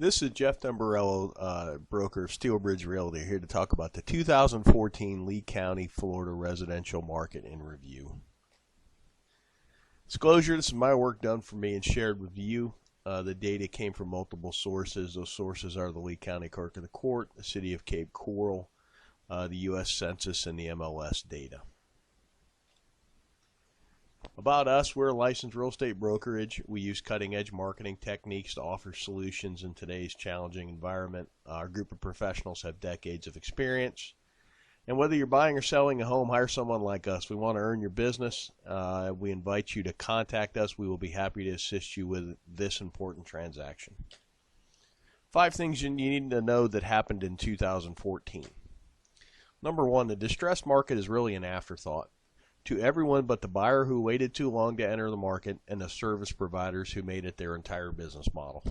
This is Jeff Dumbarello, broker of Steelbridge Realty, here to talk about the 2014 Lee County, Florida residential market in review. Disclosure, this is my work done for me and shared with you. The data came from multiple sources. Those sources are the Lee County Clerk of the Court, the City of Cape Coral, the U.S. Census, and the MLS data. About us, we're a licensed real estate brokerage. We use cutting-edge marketing techniques to offer solutions in today's challenging environment. Our group of professionals have decades of experience. And whether you're buying or selling a home, hire someone like us. We want to earn your business. We invite you to contact us. We will be happy to assist you with this important transaction. 5 things you need to know that happened in 2014. Number 1, the distressed market is really an afterthought to everyone but the buyer who waited too long to enter the market and the service providers who made it their entire business model.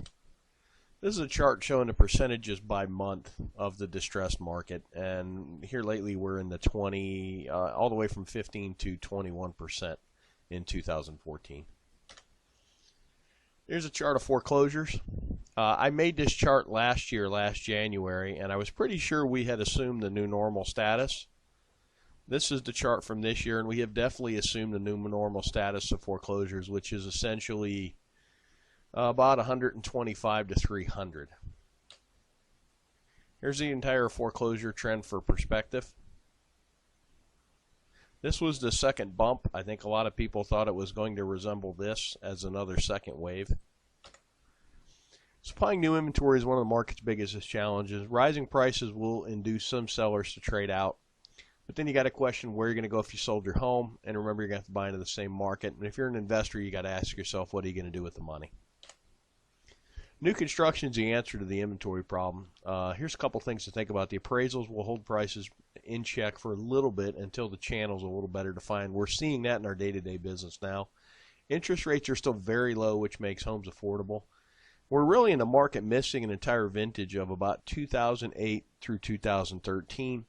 This is a chart showing the percentages by month of the distressed market, and here lately we're in the 20, all the way from 15 to 21% in 2014. Here's a chart of foreclosures. I made this chart last January, and I was pretty sure we had assumed the new normal status. This is the chart from this year, and we have definitely assumed the new normal status of foreclosures, which is essentially about 125 to 300. Here's the entire foreclosure trend for perspective. This was the second bump. I think a lot of people thought it was going to resemble this as another second wave. Supplying new inventory is one of the market's biggest challenges. Rising prices will induce some sellers to trade out. But then you got to question where you're going to go if you sold your home, and remember you're going to have to buy into the same market. And if you're an investor, you got to ask yourself, what are you going to do with the money? New construction is the answer to the inventory problem. Here's a couple things to think about. The appraisals will hold prices in check for a little bit until the channel's a little better defined. We're seeing that in our day-to-day business now. Interest rates are still very low, which makes homes affordable. We're really in the market missing an entire vintage of about 2008 through 2013.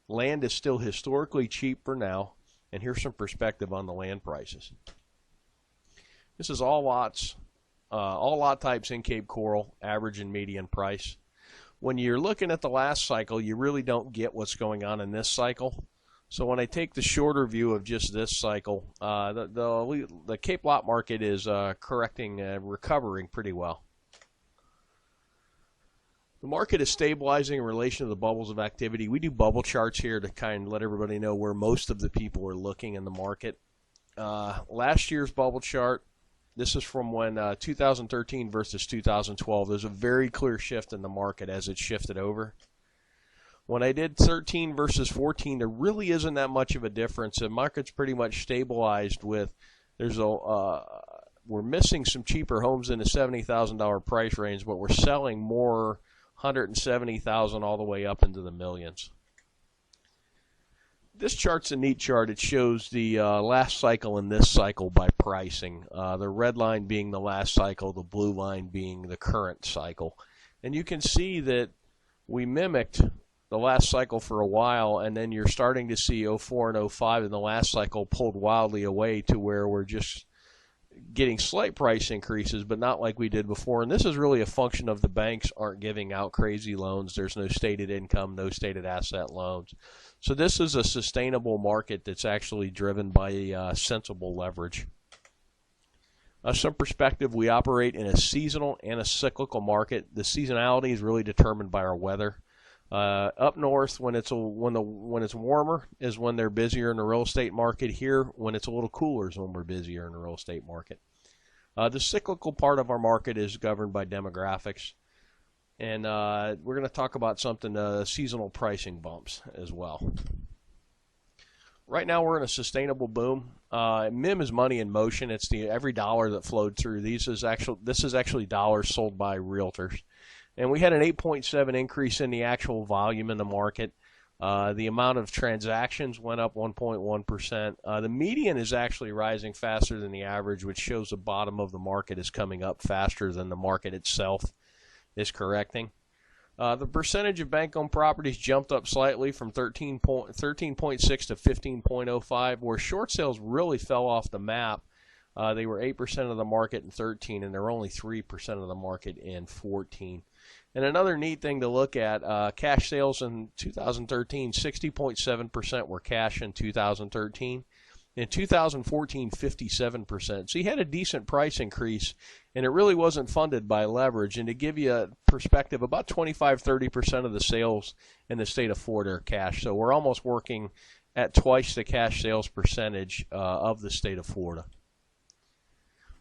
Land is still historically cheap for now, and here's some perspective on the land prices. This is all lots, all lot types in Cape Coral, average and median price. When you're looking at the last cycle, you really don't get what's going on in this cycle. So when I take the shorter view of just this cycle, the Cape lot market is recovering pretty well. The market is stabilizing in relation to the bubbles of activity. We do bubble charts here to kind of let everybody know where most of the people are looking in the market. Last year's bubble chart, this is from when 2013 versus 2012. There's a very clear shift in the market as it shifted over. When I did 13 versus 14, there really isn't that much of a difference. The market's pretty much stabilized with, we're missing some cheaper homes in the $70,000 price range, but we're selling more 170,000 all the way up into the millions. This chart's a neat chart. It shows the last cycle and this cycle by pricing. The red line being the last cycle, the blue line being the current cycle. And you can see that we mimicked the last cycle for a while, and then you're starting to see 04 and 05 in the last cycle pulled wildly away to where we're just getting slight price increases, but not like we did before. And this is really a function of the banks aren't giving out crazy loans. There's no stated income, no stated asset loans. So this is a sustainable market that's actually driven by sensible leverage. Some perspective, we operate in a seasonal and a cyclical market. The seasonality is really determined by our weather. Up north, when it's warmer, is when they're busier in the real estate market. Here, when it's a little cooler, is when we're busier in the real estate market. The cyclical part of our market is governed by demographics, and we're going to talk about something seasonal pricing bumps as well. Right now, we're in a sustainable boom. MIM is money in motion. It's every dollar that flowed through. This is actually dollars sold by realtors. And we had an 8.7 increase in the actual volume in the market. The amount of transactions went up 1.1%. The median is actually rising faster than the average, which shows the bottom of the market is coming up faster than the market itself is correcting. The percentage of bank-owned properties jumped up slightly from 13.6 to 15.05, where short sales really fell off the map. They were 8% of the market in 13, and they're only 3% of the market in 14. And another neat thing to look at, cash sales in 2013, 60.7% were cash in 2013. In 2014, 57%. So you had a decent price increase, and it really wasn't funded by leverage. And to give you a perspective, about 25-30% of the sales in the state of Florida are cash. So we're almost working at twice the cash sales percentage of the state of Florida.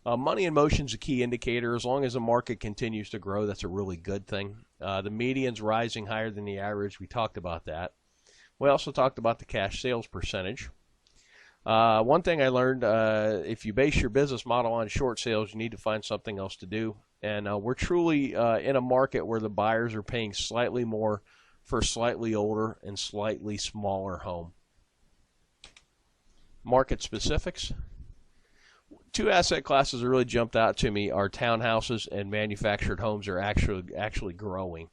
Money in motion is a key indicator. As long as the market continues to grow, that's a really good thing. The median's rising higher than the average. We talked about that. We also talked about the cash sales percentage. One thing I learned, if you base your business model on short sales, you need to find something else to do. And we're truly in a market where the buyers are paying slightly more for a slightly older and slightly smaller home. Market specifics. Two asset classes that really jumped out to me are townhouses and manufactured homes are actually growing.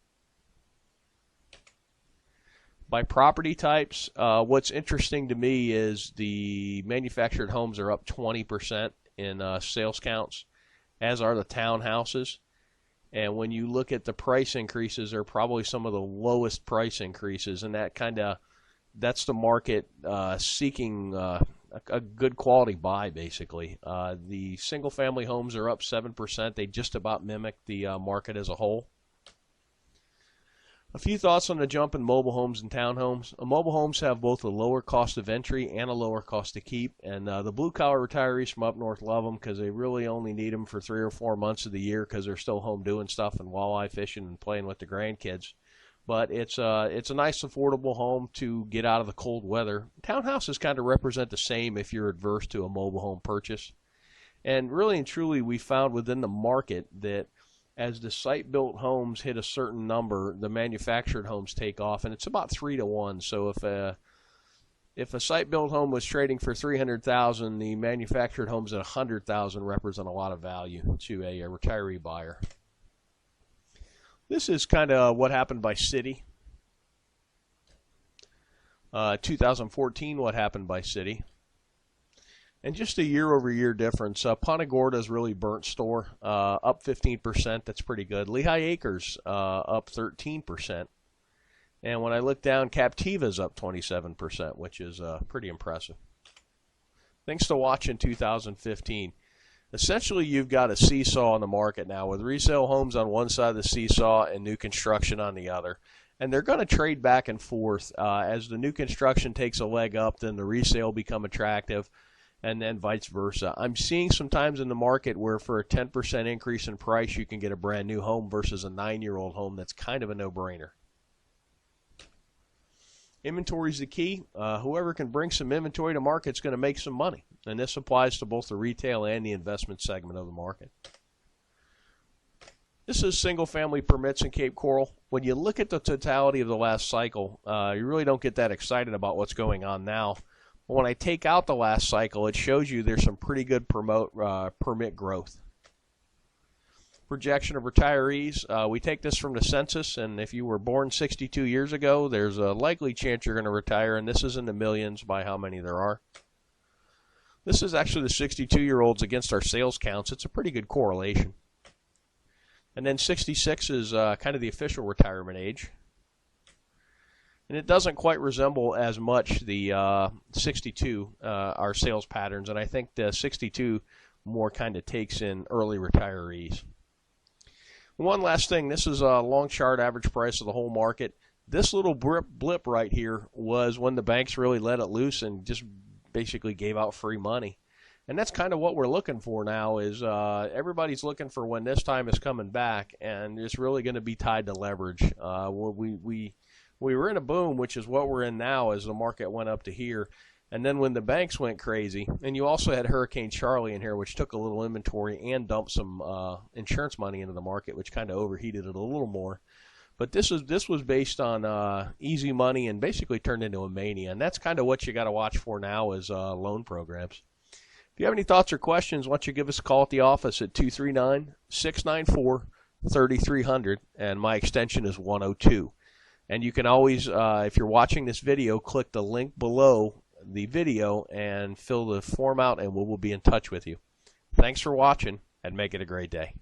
By property types, what's interesting to me is the manufactured homes are up 20% in sales counts, as are the townhouses. And when you look at the price increases, they're probably some of the lowest price increases, and that's the market seeking a good quality buy, basically. The single-family homes are up 7%. They just about mimic the market as a whole. A few thoughts on the jump in mobile homes and townhomes. Mobile homes have both a lower cost of entry and a lower cost to keep, and the blue-collar retirees from up north love them because they really only need them for 3 or 4 months of the year because they're still home doing stuff and walleye fishing and playing with the grandkids. But it's a nice, affordable home to get out of the cold weather. Townhouses kind of represent the same if you're adverse to a mobile home purchase. And really and truly, we found within the market that as the site-built homes hit a certain number, the manufactured homes take off, and it's about 3 to 1. So if a site-built home was trading for $300,000, the manufactured homes at $100,000 represent a lot of value to a retiree buyer. This is kind of what happened by city. 2014, what happened by city. And just a year-over-year difference. Punta Gorda's really burnt store, up 15%. That's pretty good. Lehigh Acres up 13%. And when I look down, Captiva's up 27%, which is pretty impressive. Things to watch in 2015. Essentially, you've got a seesaw in the market now with resale homes on one side of the seesaw and new construction on the other. And they're going to trade back and forth. As the new construction takes a leg up, then the resale become attractive, and then vice versa. I'm seeing sometimes in the market where for a 10% increase in price, you can get a brand new home versus a 9-year-old home. That's kind of a no-brainer. Inventory is the key. Whoever can bring some inventory to market is going to make some money. And this applies to both the retail and the investment segment of the market. This is single-family permits in Cape Coral. When you look at the totality of the last cycle, you really don't get that excited about what's going on now. But when I take out the last cycle, it shows you there's some pretty good permit growth. Projection of retirees. We take this from the census, and if you were born 62 years ago, there's a likely chance you're going to retire, and this is in the millions by how many there are. This is actually the 62-year-olds against our sales counts. It's a pretty good correlation. And then 66 is kind of the official retirement age. And it doesn't quite resemble as much the 62, our sales patterns, and I think the 62 more kind of takes in early retirees. One last thing, this is a long chart average price of the whole market. This little blip right here was when the banks really let it loose and just basically gave out free money. And that's kind of what we're looking for now is everybody's looking for when this time is coming back, and it's really going to be tied to leverage. We were in a boom, which is what we're in now as the market went up to here. And then when the banks went crazy, and you also had Hurricane Charlie in here, which took a little inventory and dumped some insurance money into the market, which kind of overheated it a little more. But this was based on easy money and basically turned into a mania. And that's kind of what you got to watch for now is loan programs. If you have any thoughts or questions, why don't you give us a call at the office at 239-694-3300, and my extension is 102. And you can always, if you're watching this video, click the link below the video and fill the form out, and we will be in touch with you. Thanks for watching, and make it a great day.